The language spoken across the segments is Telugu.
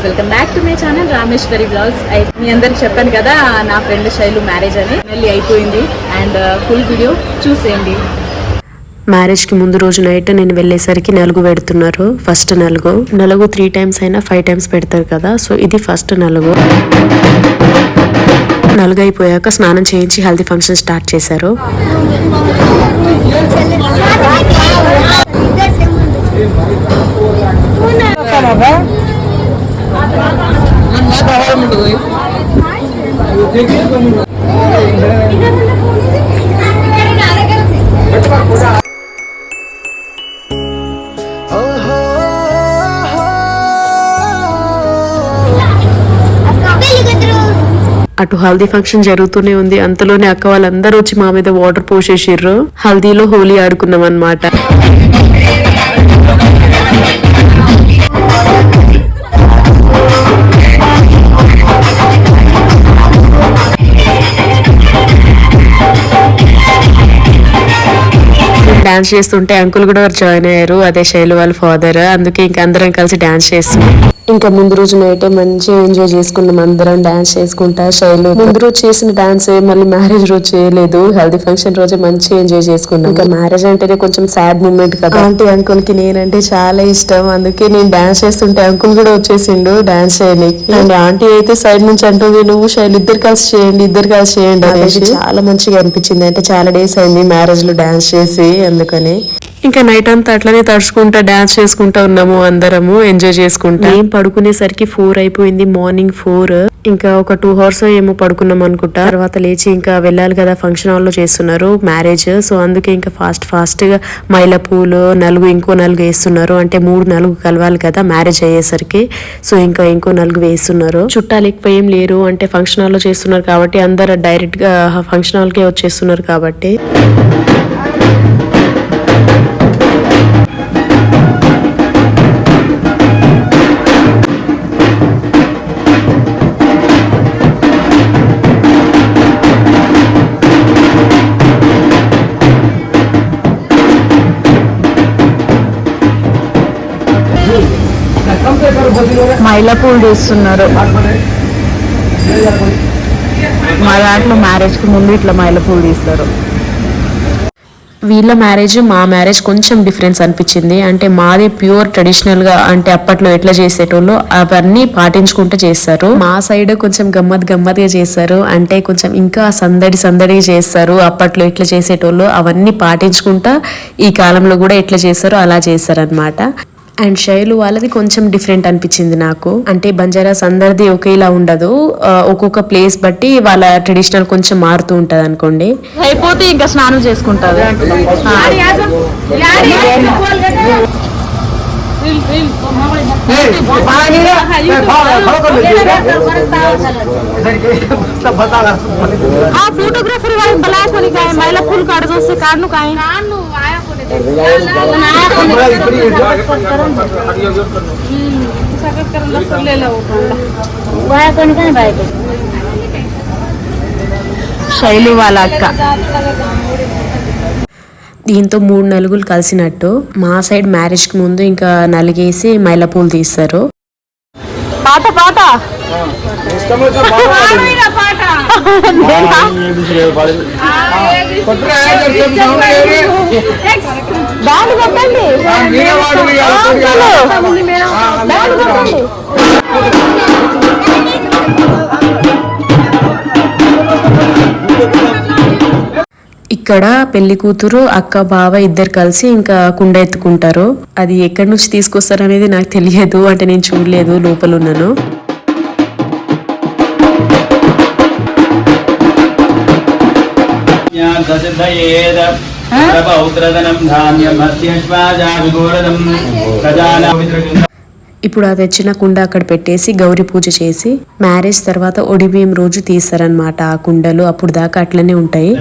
Welcome back to my channel Rameshwari blogs. మీ అందరికి చెప్పాను కదా నా ఫ్రెండ్ శైలు మ్యారేజ్ అని, మళ్ళీ అయిపోయింది అండ్ ఫుల్ వీడియో చూసేయండి. మ్యారేజ్కి ముందు రోజు నైట్ నేను వెళ్ళేసరికి నలుగు పెడుతున్నారు. ఫస్ట్ నలుగు 3 times అయినా 5 times పెడతారు కదా, సో ఇది ఫస్ట్ నలుగు అయిపోయాక స్నానం చేయించి హల్దీ ఫంక్షన్ స్టార్ట్ చేశారు. అటు హల్దీ ఫంక్షన్ జరుగుతూనే ఉంది. అంతలోనే అక్క వాళ్ళందరూ వచ్చి మా మీద వాటర్ పోసేసిర్రు. హల్దీలో హోలీ ఆడుకున్నాం అన్నమాట. డాన్స్ చేస్తుంటే అంకుల్ కూడా జాయిన్ అయ్యారు, అదే శైలు వాళ్ళ ఫాదర్. అందుకే ఇంకా అందరం కలిసి డాన్స్ చేస్తున్నాం. ఇంకా ముందు రోజు నైట్ మంచిగా ఎంజాయ్ చేసుకున్నాం అందరం డాన్స్ చేసుకుంటా. శైలు ముందు రోజు చేసిన డాన్స్ మళ్ళీ మ్యారేజ్ రోజు చేయలేదు, హెల్దీ ఫంక్షన్ రోజే మంచిగా ఎంజాయ్ చేసుకున్నాం. ఇంకా మ్యారేజ్ అంటేనే కొంచెం సాడ్ మూమెంట్ కదా. ఆంటీ అంకుల్ కి నేనంటే చాలా ఇష్టం, అందుకే నేను డాన్స్ చేస్తుంటే అంకుల్ కూడా వచ్చేసిండు డాన్స్ చేయడానికి. అండ్ ఆంటీ అయితే సైడ్ నుంచి అంటుంది, నువ్వు శైలు ఇద్దరు కలిసి చేయండి అనేసి. చాలా మంచిగా అనిపించింది. అంటే చాలా డేస్ అయింది మ్యారేజ్ లో డాన్స్ చేసి, అందుకని ఇంకా నైట్ అంతా అట్లనే తడుచుకుంటా డాన్స్ చేసుకుంటా ఉన్నాము, అందరము ఎంజాయ్ చేసుకుంటా. ఏం పడుకునేసరికి 4 అయిపోయింది, మార్నింగ్ 4. ఇంకా ఒక 2 hours ఏమో పడుకున్నాం అనుకుంటా. తర్వాత లేచి ఇంకా వెళ్ళాలి కదా, ఫంక్షన్ హాల్ లో చేస్తున్నారు మ్యారేజ్. సో అందుకే ఇంకా ఫాస్ట్ గా మైల పూలు నలుగు ఇంకో నలుగు వేస్తున్నారు. అంటే 3 నలుగు కలవాలి కదా మ్యారేజ్ అయ్యేసరికి. సో ఇంకా ఇంకో నలుగు వేస్తున్నారు. చుట్టాలు ఎక్కువ ఏం లేరు, అంటే ఫంక్షన్ హాల్ లో చేస్తున్నారు కాబట్టి అందరు డైరెక్ట్ గా ఫంక్షన్ హాల్ కే వచ్చేస్తున్నారు కాబట్టి. మైలా పూలు తీస్తున్నారు. మా దాంట్లో మ్యారేజ్ కి ముందు ఇట్లా మైలా పూలు తీస్తారు. వీళ్ళ మ్యారేజ్ మా మ్యారేజ్ కొంచెం డిఫరెన్స్ అనిపించింది. అంటే మాది ప్యూర్ ట్రెడిషనల్ గా, అంటే అప్పట్లో ఎట్లా చేసేటోళ్ళు అవన్నీ పాటించుకుంటూ చేస్తారు. మా సైడ్ కొంచెం గమ్మత్తుగా చేస్తారు, అంటే కొంచెం ఇంకా సందడిగా చేస్తారు. అప్పట్లో ఎట్లా చేసేటోళ్ళు అవన్నీ పాటించుకుంటా ఈ కాలంలో కూడా ఎట్లా చేస్తారో అలా చేస్తారనమాట. అండ్ శైలు వాళ్ళది కొంచెం డిఫరెంట్ అనిపించింది నాకు. అంటే బంజారాస్ అందరిది ఒకేలా ఉండదు, ఒక్కొక్క ప్లేస్ బట్టి వాళ్ళ ట్రెడిషనల్ కొంచెం మారుతూ ఉంటది అనుకోండి. అయిపోతే ఇంకా స్నానం చేసుకుంటారు. फोटोग्राफर महिला फूल काट दो से काट का శైలు వాళ్ళ అక్క. దీంతో 3 నలుగులు కలిసినట్టు. మా సైడ్ మ్యారేజ్ కి ముందు ఇంకా నలుగేసి మైల పూలు తీస్తారు. పాట పాట ఇక్కడ పెళ్లి కూతురు అక్క బావ ఇద్దరు కలిసి ఇంకా కుండ ఎత్తుకుంటారు. అది ఎక్కడి నుంచి తీసుకొస్తారు అనేది నాకు తెలియదు, అంటే నేను చూడలేదు, లోపల ఉన్నాను. ఇప్పుడు ఆ తెచ్చిన కుండ అక్కడ పెట్టేసి గౌరీ పూజ చేసి మ్యారేజ్ తర్వాత ఒడిబియ్యం రోజు తీస్తారనమాట ఆ కుండలు. అప్పుడు దాకా అట్లనే ఉంటాయి.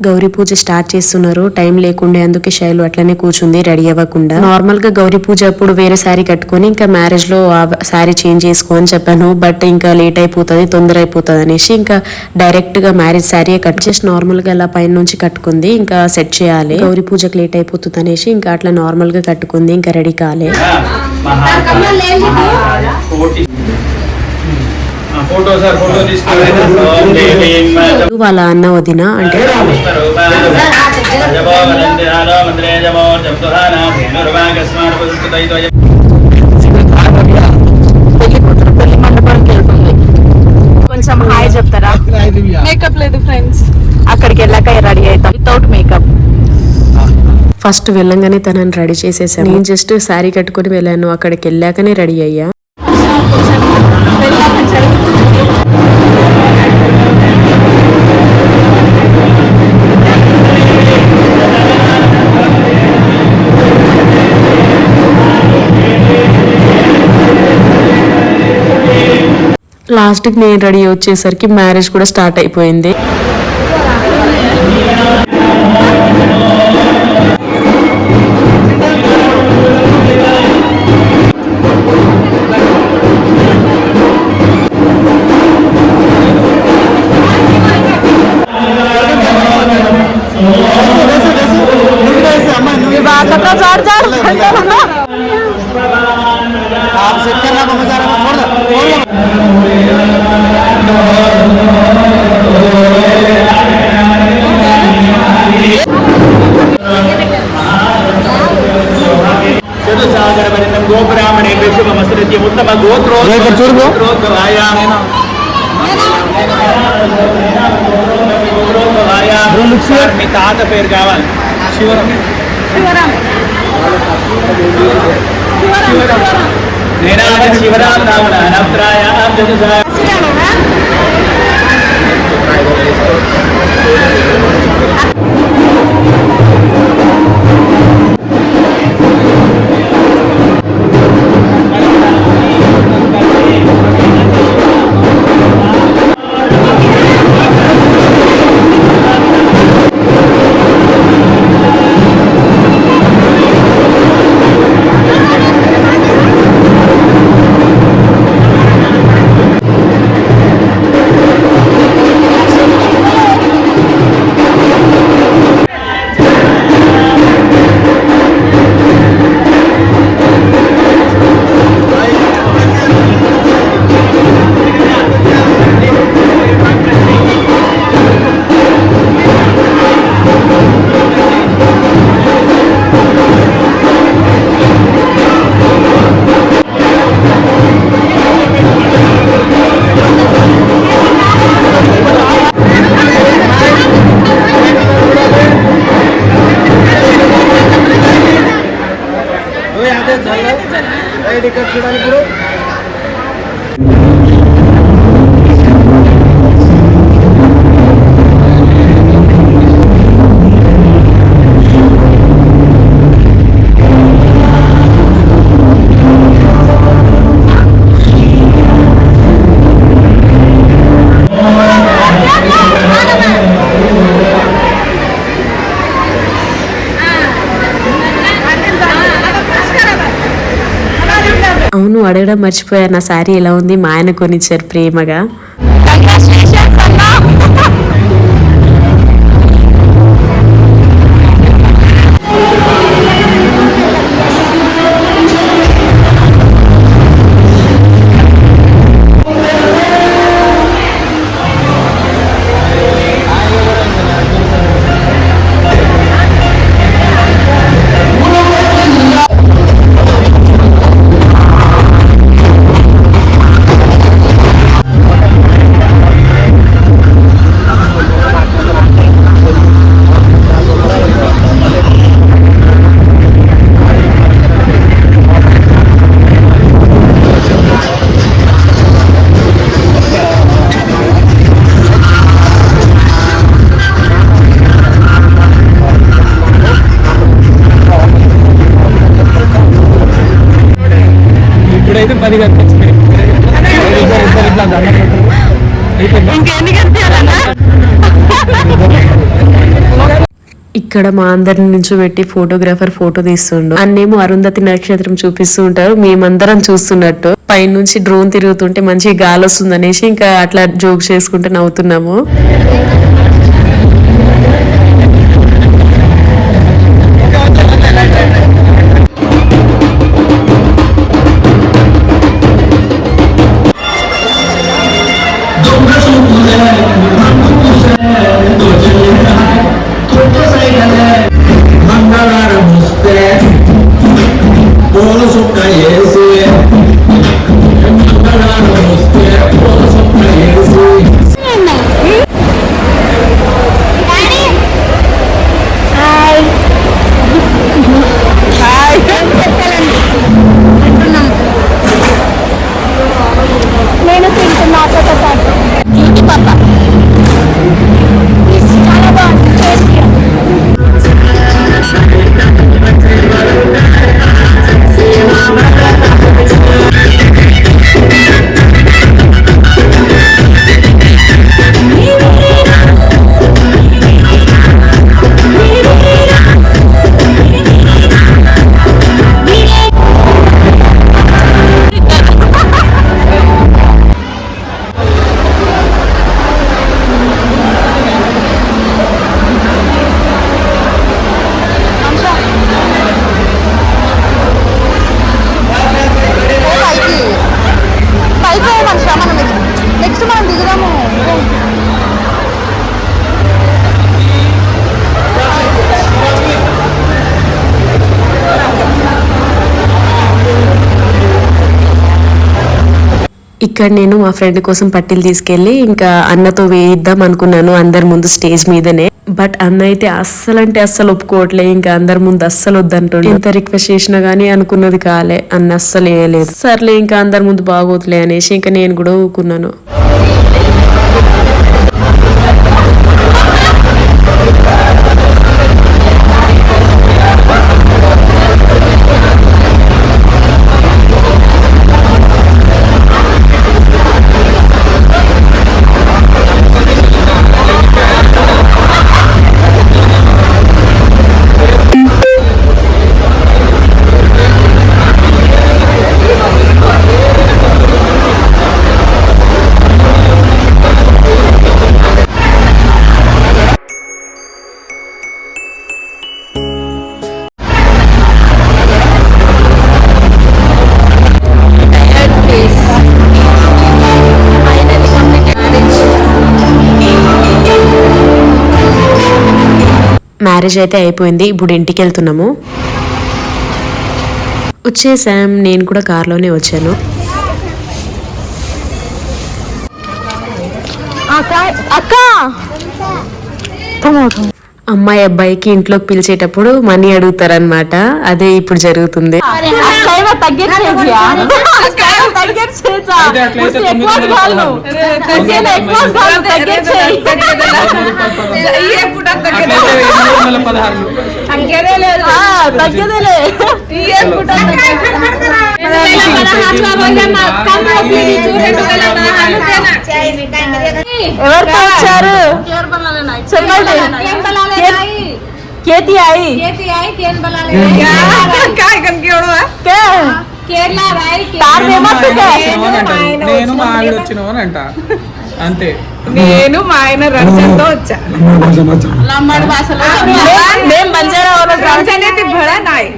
గౌరీ పూజ స్టార్ట్ చేస్తున్నారు. టైం లేకుండా అందుకే శైలు అట్లనే కూర్చుంది రెడీ అవ్వకుండా. నార్మల్ గా గౌరీ పూజ అప్పుడు వేరే శారీ కట్టుకొని ఇంకా మ్యారేజ్ లో ఆ శారీ చేంజ్ చేసుకో అని చెప్పాను. బట్ ఇంకా లేట్ అయిపోతుంది, తొందర అయిపోతుంది అనేసి ఇంకా డైరెక్ట్ గా మ్యారేజ్ శారీ కట్ చేసి నార్మల్ గా అలా పైన నుంచి కట్టుకుంది. ఇంకా సెట్ చేయాలి, గౌరీ పూజకి లేట్ అయిపోతుంది అనేసి ఇంకా అట్లా నార్మల్ గా కట్టుకుంది. ఇంకా రెడీ కాలే. వాళ్ళ అన్న వదిన అంటే కొంచెం హాయ్ చెప్తారా? మేకప్ లేదు ఫ్రెండ్స్, అక్కడికి వెళ్ళాక రెడీ అవుతాం వితౌట్ మేకప్. ఫస్ట్ వెళ్ళంగానే తనని రెడీ చేసేసాను. నేను జస్ట్ శారీ కట్టుకుని వెళ్ళాను, అక్కడికి వెళ్ళాకనే రెడీ అయ్యా. లాస్ట్కి నేను రెడీ వచ్చేసరికి మ్యారేజ్ కూడా స్టార్ట్ అయిపోయింది. గోబ్రాహ్మణే విశ్వమసృత్య ఉత్తమ గోత్రోద్భవాయాం మీ తాత పేరు కావాలి. శివరాం శివరాం రావణ అవును, అడగడం మర్చిపోయారు, నా శారీ ఎలా ఉంది? మా ఆయన కొనిచ్చారు ప్రేమగా. ఇక్కడ మా అందరిని నుంచోబెట్టి ఫోటోగ్రాఫర్ ఫోటో తీస్తుండు. అన్నేమో అరుంధతి నక్షత్రం చూపిస్తూ ఉంటారు, మేమందరం చూస్తున్నట్టు. పైనుంచి డ్రోన్ తిరుగుతుంటే మంచి గాలి వస్తుంది అనేసి ఇంకా అట్లా జోక్ చేసుకుంటూ నవ్వుతున్నాము. నేను తింటున్నా అక్కతో పాటు బ్యూటీ పాప చాలా బాగుంది టేస్టీ. నెక్స్ట్ మనం దిగుదాము. ఇక్కడ నేను మా ఫ్రెండ్ కోసం పట్టీలు తీసుకెళ్లి ఇంకా అన్నతో వేయిద్దాం అనుకున్నాను అందరి ముందు స్టేజ్ మీదనే. బట్ అన్న అయితే అస్సలు అంటే అస్సలు ఒప్పుకోవట్లే. ఇంకా అందరి ముందు అస్సలు వద్దంటుండే. ఎంత రిక్వెస్ట్ చేసినా గానీ అనుకున్నది కాలే, అన్న అస్సలు వేయలేదు. సర్లే ఇంకా అందరి ముందు బాగోతులే అనేసి ఇంకా నేను కూడా ఊకున్నాను. మ్యారేజ్ అయితే అయిపోయింది, ఇప్పుడు ఇంటికి వెళ్తున్నాము. వచ్చేసాం, నేను కూడా కార్లోనే వచ్చాను. అమ్మాయి అబ్బాయికి ఇంట్లోకి పిలిచేటప్పుడు మనీ అడుగుతారనమాట. అదే ఇప్పుడు జరుగుతుంది. ఎవరితో వచ్చారు చెప్పండి. కేతి आई నేను మా ఆవిడ వచ్చినామని అంట అంతే. నేను మా ఆయన రంజన్తో వచ్చా. లంబాడి భాషలో మేము బంజారా వాళ్ళ రంజన్ అయితే బడా నాయ్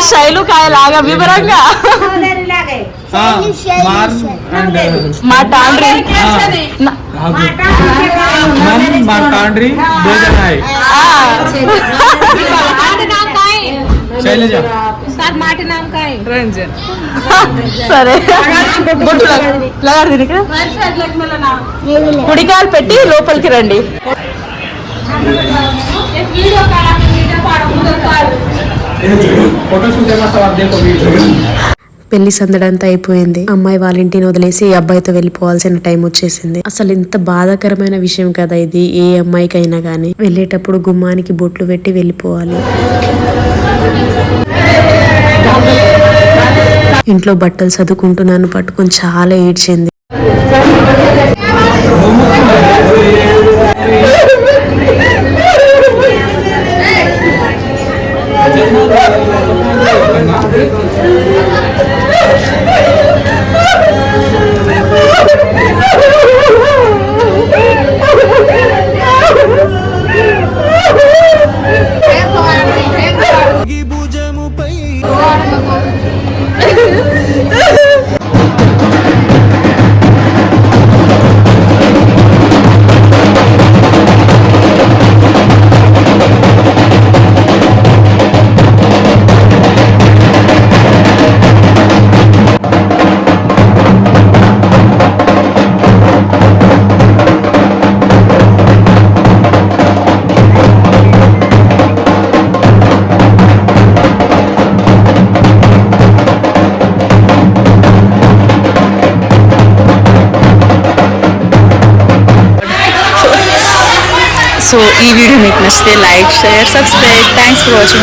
శైలు కాయలాగా వివరంగా మా టాండ్రీ రంజన్ సరే కుడికాలు పెట్టి లోపలికి రండి. పెళ్లి సందడంతా అయిపోయింది. అమ్మాయి వాళ్ళ ఇంటిని వదిలేసి ఈ అబ్బాయితో వెళ్ళిపోవాల్సిన టైం వచ్చేసింది. అసలు ఇంత బాధాకరమైన విషయం కదా ఇది. ఏ అమ్మాయికైనా గానీ వెళ్ళేటప్పుడు గుమ్మానికి బొట్లు పెట్టి వెళ్ళిపోవాలి. ఇంట్లో బట్టలు చదువుకుంటున్నాను పట్టుకొని చాలా ఏడ్చింది. సో ఈ వీడియో మీకు నచ్చితే like share subscribe thanks for watching.